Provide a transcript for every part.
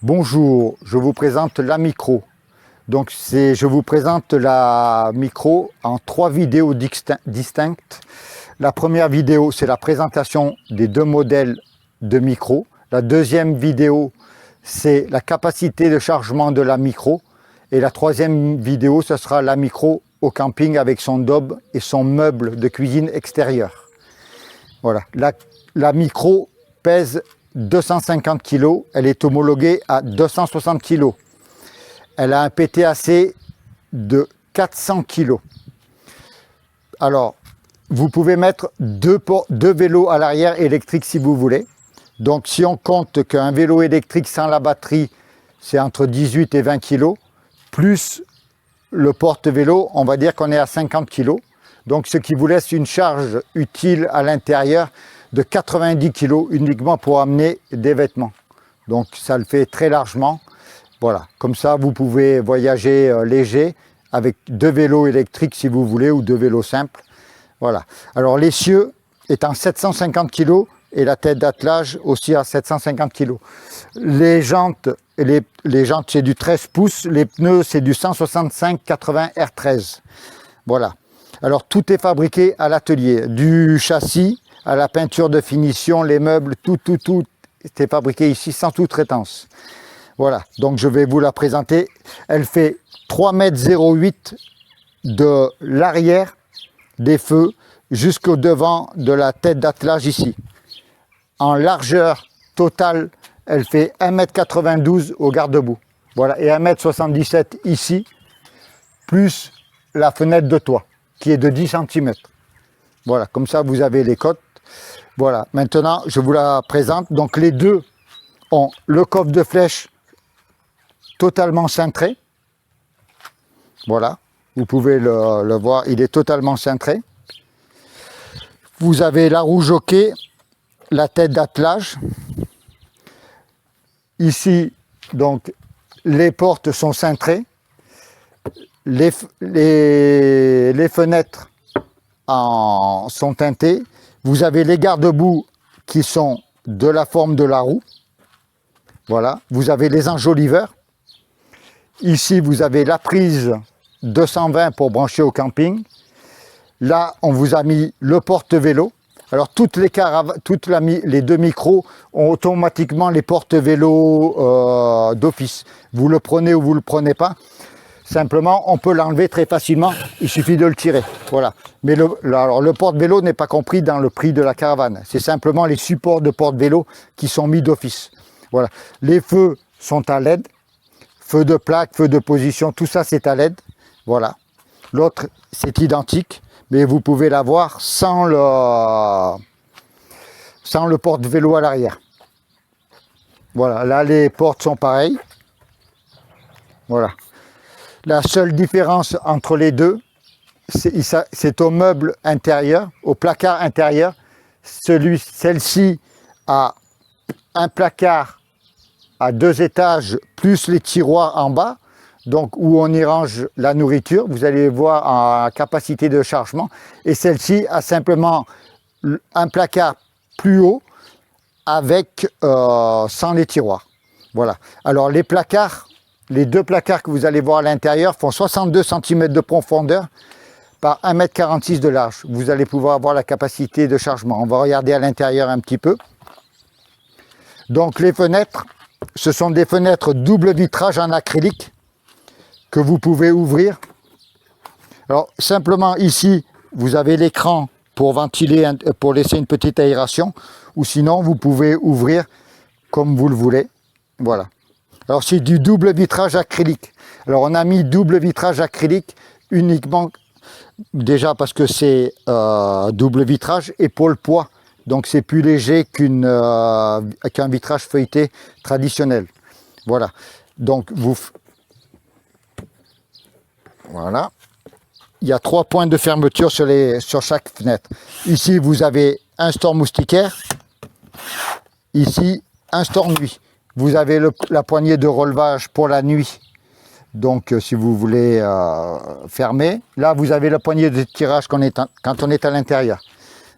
Bonjour, je vous présente la micro. Donc je vous présente la micro en 3 vidéos distinctes. La première vidéo, c'est la présentation des 2 modèles de micro. La deuxième vidéo, c'est la capacité de chargement de la micro. Et la troisième vidéo, ce sera la micro au camping avec son dob et son meuble de cuisine extérieur. Voilà, la micro pèse 250 kg, elle est homologuée à 260 kg. Elle a un PTAC de 400 kg. Alors, vous pouvez mettre deux vélos à l'arrière électriques si vous voulez. Donc, si on compte qu'un vélo électrique sans la batterie, c'est entre 18 et 20 kg, plus le porte-vélo, on va dire qu'on est à 50 kg. Donc, ce qui vous laisse une charge utile à l'intérieur de 90 kg uniquement pour amener des vêtements. Donc, ça le fait très largement. Voilà, comme ça, vous pouvez voyager léger avec 2 vélos électriques si vous voulez ou 2 vélos simples. Voilà. Alors, l'essieu est en 750 kg et la tête d'attelage aussi à 750 kg. Les jantes, c'est du 13 pouces, les pneus, c'est du 165/80 R13. Voilà. Alors, tout est fabriqué à l'atelier, du châssis à la peinture de finition, les meubles, tout est fabriqué ici sans sous-traitance. Voilà, donc je vais vous la présenter. Elle fait 3,08 m de l'arrière des feux jusqu'au devant de la tête d'attelage ici. En largeur totale, elle fait 1,92 m au garde-boue. Voilà, et 1,77 m ici, plus la fenêtre de toit, qui est de 10 cm. Voilà, comme ça vous avez les côtes. Voilà, maintenant je vous la présente. Donc les deux ont le coffre de flèche totalement cintré. Voilà, vous pouvez le voir, il est totalement cintré. Vous avez la roue jockey, la tête d'attelage. Ici, donc, les portes sont cintrées. Les fenêtres sont teintées. Vous avez les garde-boue qui sont de la forme de la roue. Voilà, vous avez les enjoliveurs. Ici, vous avez la prise 220 pour brancher au camping. Là, on vous a mis le porte-vélo. Alors, les 2 micros ont automatiquement les porte-vélos d'office. Vous le prenez ou vous ne le prenez pas. Simplement, on peut l'enlever très facilement. Il suffit de le tirer. Voilà. Mais le porte-vélo n'est pas compris dans le prix de la caravane. C'est simplement les supports de porte-vélo qui sont mis d'office. Voilà. Les feux sont à LED. Feu de plaque, feu de position, tout ça c'est à LED. Voilà. L'autre c'est identique, mais vous pouvez l'avoir sans le porte-vélo à l'arrière. Voilà, là les portes sont pareilles. Voilà. La seule différence entre les deux, c'est au meuble intérieur, au placard intérieur. Celle-ci a un placard à 2 étages, plus les tiroirs en bas, donc où on y range la nourriture. Vous allez voir en capacité de chargement. Et celle-ci a simplement un placard plus haut avec sans les tiroirs. Voilà. Alors les placards, les 2 placards que vous allez voir à l'intérieur font 62 cm de profondeur par 1,46 m de large. Vous allez pouvoir avoir la capacité de chargement. On va regarder à l'intérieur un petit peu. Donc les fenêtres, ce sont des fenêtres double vitrage en acrylique que vous pouvez ouvrir. Alors simplement ici, vous avez l'écran pour ventiler, pour laisser une petite aération, ou sinon vous pouvez ouvrir comme vous le voulez. Voilà. Alors c'est du double vitrage acrylique. Alors on a mis double vitrage acrylique uniquement déjà parce que c'est double vitrage et pour le poids. Donc c'est plus léger qu'un vitrage feuilleté traditionnel. Voilà. Donc voilà. Il y a 3 points de fermeture sur chaque fenêtre. Ici vous avez un store moustiquaire. Ici un store nuit. Vous avez la poignée de relevage pour la nuit. Donc si vous voulez fermer. Là vous avez la poignée de tirage quand on est à l'intérieur.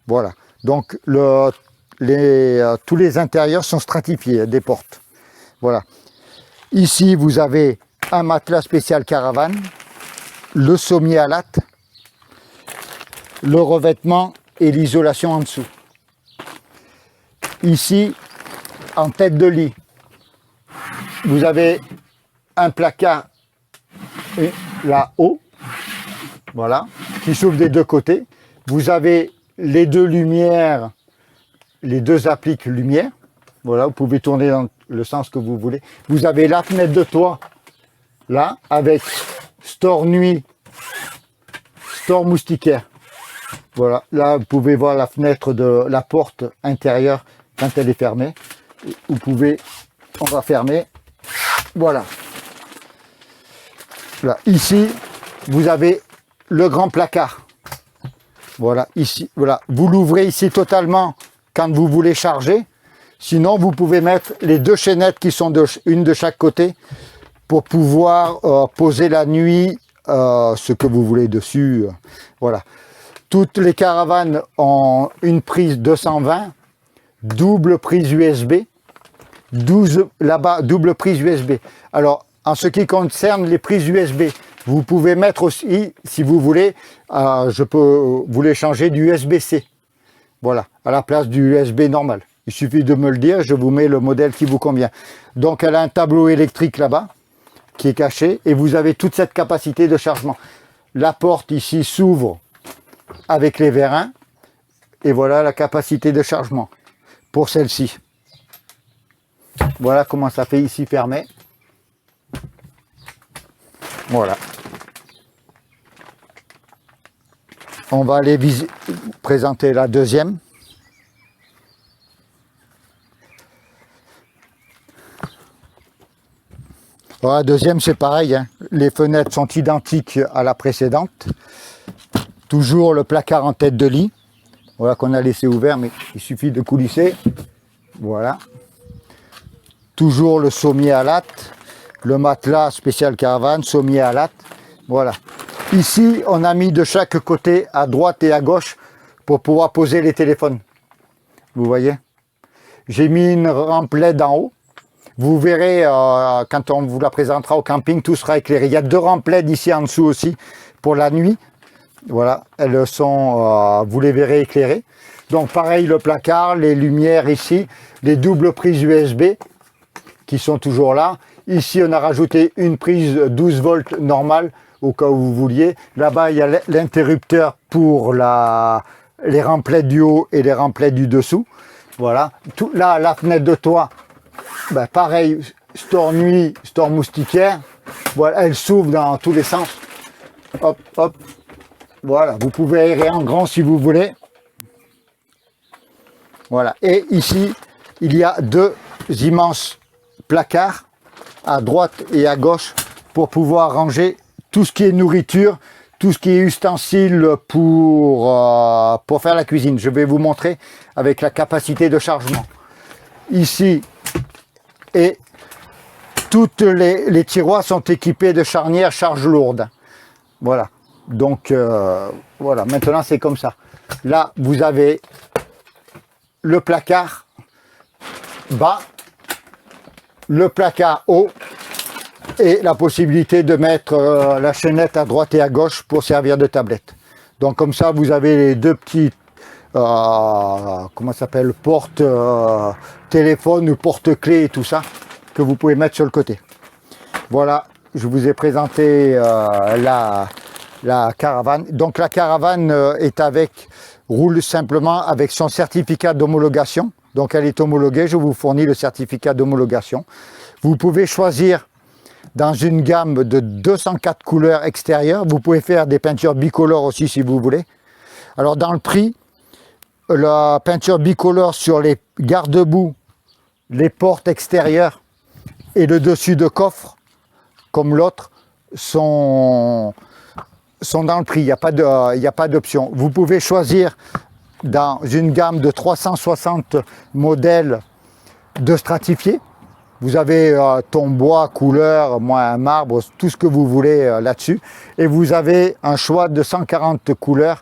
Voilà. Donc tous les intérieurs sont stratifiés des portes. Voilà. Ici, vous avez un matelas spécial caravane, le sommier à latte, le revêtement et l'isolation en dessous. Ici, en tête de lit, vous avez un placard là-haut, voilà, qui s'ouvre des deux côtés. Vous avez les deux lumières, les deux appliques lumière. Voilà, vous pouvez tourner dans le sens que vous voulez. Vous avez la fenêtre de toit, là, avec store nuit, store moustiquaire. Voilà, là, vous pouvez voir la fenêtre de la porte intérieure quand elle est fermée. Vous pouvez, on va fermer. Voilà. Là, ici, vous avez le grand placard. Voilà, ici, voilà. Vous l'ouvrez ici totalement quand vous voulez charger. Sinon, vous pouvez mettre les deux chaînettes qui sont une de chaque côté pour pouvoir poser la nuit ce que vous voulez dessus. Voilà. Toutes les caravanes ont une prise 220, double prise USB, 12 là-bas, double prise USB. Alors, en ce qui concerne les prises USB, vous pouvez mettre aussi, si vous voulez, je peux vous les changer du USB-C. Voilà, à la place du USB normal. Il suffit de me le dire, je vous mets le modèle qui vous convient. Donc, elle a un tableau électrique là-bas, qui est caché, et vous avez toute cette capacité de chargement. La porte ici s'ouvre avec les vérins, et voilà la capacité de chargement pour celle-ci. Voilà comment ça fait ici fermé. Voilà. On va aller présenter la deuxième. Voilà, la deuxième, c'est pareil, hein. Les fenêtres sont identiques à la précédente. Toujours le placard en tête de lit. Voilà qu'on a laissé ouvert, mais il suffit de coulisser. Voilà. Toujours le sommier à latte. Le matelas spécial caravane, sommier à latte. Voilà. Ici, on a mis de chaque côté, à droite et à gauche, pour pouvoir poser les téléphones. Vous voyez? J'ai mis une rampe LED en haut. Vous verrez, quand on vous la présentera au camping, tout sera éclairé. Il y a deux rampes LED ici en dessous aussi, pour la nuit. Voilà, elles sont, vous les verrez éclairées. Donc pareil, le placard, les lumières ici, les doubles prises USB qui sont toujours là. Ici, on a rajouté une prise 12 volts normale, au cas où vous vouliez. Là-bas, il y a l'interrupteur pour les rampes LED du haut et les rampes LED du dessous. Voilà. Là, la fenêtre de toit, ben, pareil, store nuit, store moustiquaire. Voilà, elle s'ouvre dans tous les sens. Hop, hop. Voilà, vous pouvez aérer en grand si vous voulez. Voilà. Et ici, il y a deux immenses placards à droite et à gauche pour pouvoir ranger tout ce qui est nourriture, tout ce qui est ustensiles pour faire la cuisine. Je vais vous montrer avec la capacité de chargement. Ici, et toutes les tiroirs sont équipés de charnières charge lourde. Voilà. Donc, voilà. Maintenant, c'est comme ça. Là, vous avez le placard bas, le placard haut, et la possibilité de mettre la chaînette à droite et à gauche pour servir de tablette. Donc comme ça, vous avez les deux petits, comment ça s'appelle, porte téléphone ou porte-clés et tout ça, que vous pouvez mettre sur le côté. Voilà, je vous ai présenté la caravane. Donc la caravane roule simplement avec son certificat d'homologation. Donc elle est homologuée, je vous fournis le certificat d'homologation. Vous pouvez choisir dans une gamme de 204 couleurs extérieures. Vous pouvez faire des peintures bicolores aussi si vous voulez. Alors dans le prix, la peinture bicolore sur les garde-boue, les portes extérieures et le dessus de coffre, comme l'autre, sont dans le prix. Il n'y a pas d'option. Vous pouvez choisir dans une gamme de 360 modèles de stratifiés. Vous avez ton bois, couleur, un marbre, tout ce que vous voulez là-dessus. Et vous avez un choix de 140 couleurs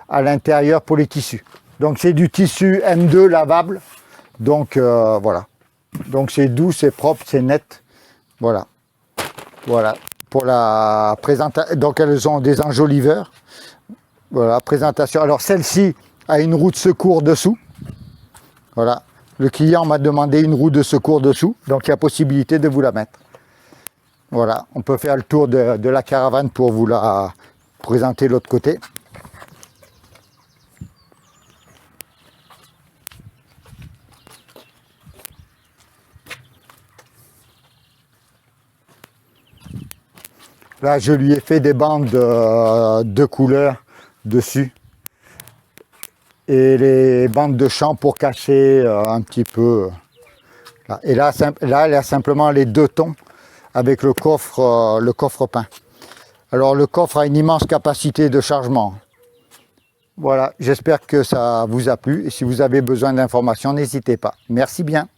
à l'intérieur pour les tissus. Donc c'est du tissu M2 lavable. Donc voilà. Donc c'est doux, c'est propre, c'est net. Voilà. Voilà. Pour la présentation. Donc elles ont des enjoliveurs. Voilà, présentation. Alors celle-ci a une roue de secours dessous. Voilà. Le client m'a demandé une roue de secours dessous. Donc il y a possibilité de vous la mettre. Voilà. On peut faire le tour de la caravane pour vous la présenter de l'autre côté. Là, je lui ai fait des bandes de couleurs dessus. Et les bandes de champ pour cacher un petit peu. Là. Et là, elle a simplement les 2 tons avec le coffre peint. Alors, le coffre a une immense capacité de chargement. Voilà, j'espère que ça vous a plu. Et si vous avez besoin d'informations, n'hésitez pas. Merci bien.